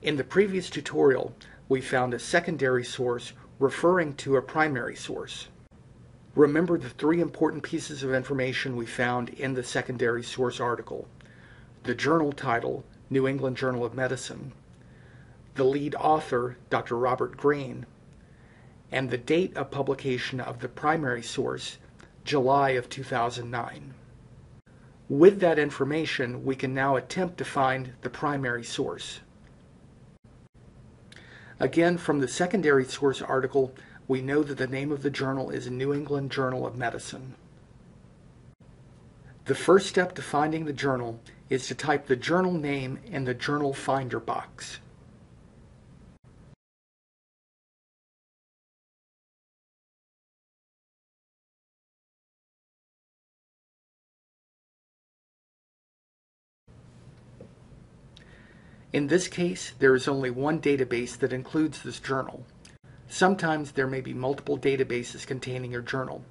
In the previous tutorial, we found a secondary source referring to a primary source. Remember the three important pieces of information we found in the secondary source article: the journal title, New England Journal of Medicine, the lead author, Dr. Robert Green, and the date of publication of the primary source, July of 2009. With that information, we can now attempt to find the primary source. Again, from the secondary source article, we know that the name of the journal is New England Journal of Medicine. The first step to finding the journal is to type the journal name in the Journal Finder box. In this case, there is only one database that includes this journal. Sometimes there may be multiple databases containing your journal.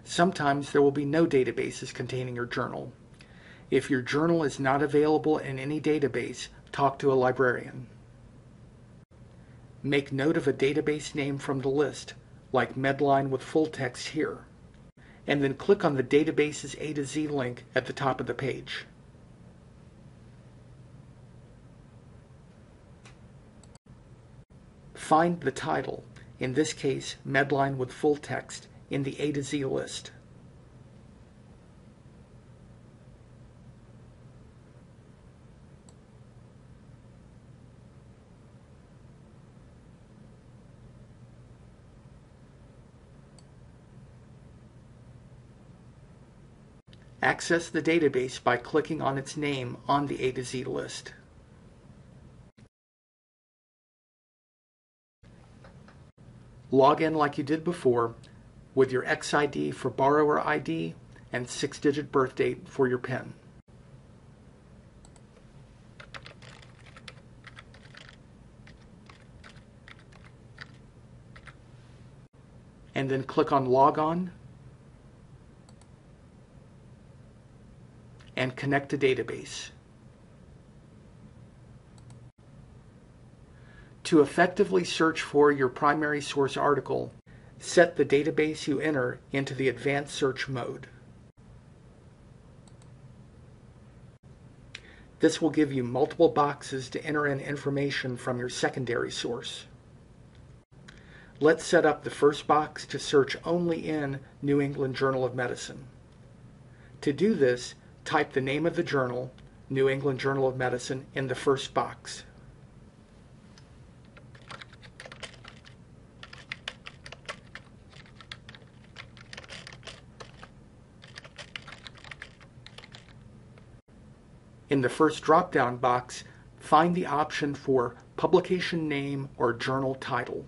Sometimes there will be no databases containing your journal. If your journal is not available in any database, talk to a librarian. Make note of a database name from the list, like Medline with full text here, and then click on the database's A to Z link at the top of the page. Find the title, in this case Medline with full text, in the A to Z list. Access the database by clicking on its name on the A to Z list. Log in like you did before with your XID for borrower ID and 6-digit birth date for your PIN. And then click on Log On and connect to database. To effectively search for your primary source article, set the database you enter into the advanced search mode. This will give you multiple boxes to enter in information from your secondary source. Let's set up the first box to search only in New England Journal of Medicine. To do this, type the name of the journal, New England Journal of Medicine, in the first box. In the first drop-down box, find the option for publication name or journal title.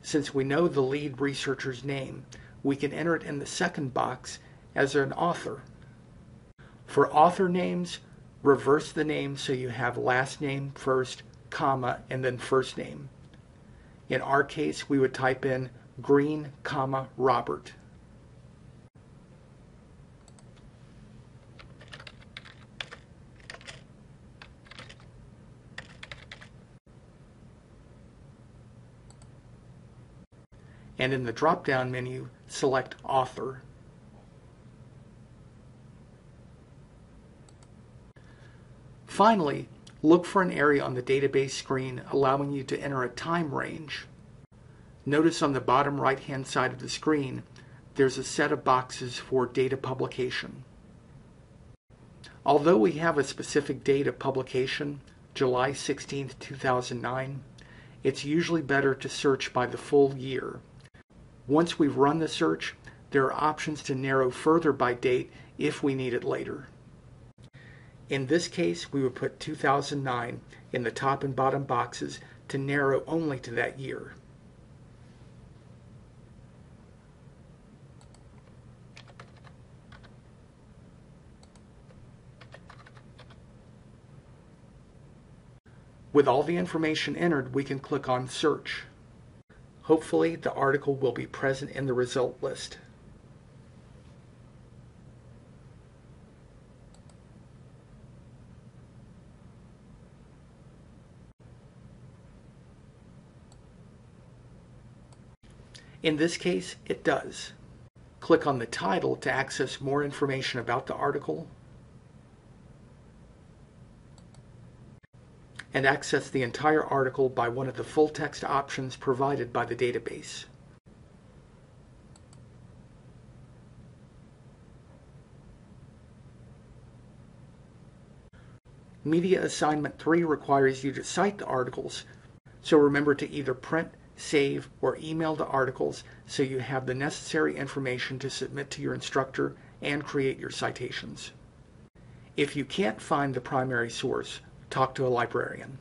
Since we know the lead researcher's name, we can enter it in the second box as an author. For author names, reverse the name so you have last name first, comma, and then first name. In our case, we would type in Green, comma, Robert. And in the drop-down menu, select Author. Finally, look for an area on the database screen allowing you to enter a time range. Notice on the bottom right-hand side of the screen, there's a set of boxes for date of publication. Although we have a specific date of publication, July 16, 2009, it's usually better to search by the full year. Once we've run the search, there are options to narrow further by date if we need it later. In this case, we would put 2009 in the top and bottom boxes to narrow only to that year. With all the information entered, we can click on Search. Hopefully, the article will be present in the result list. In this case, it does. Click on the title to access more information about the article, and access the entire article by one of the full text options provided by the database. Media Assignment 3 requires you to cite the articles, so remember to either print, save, or email the articles so you have the necessary information to submit to your instructor and create your citations. If you can't find the primary source, talk to a librarian.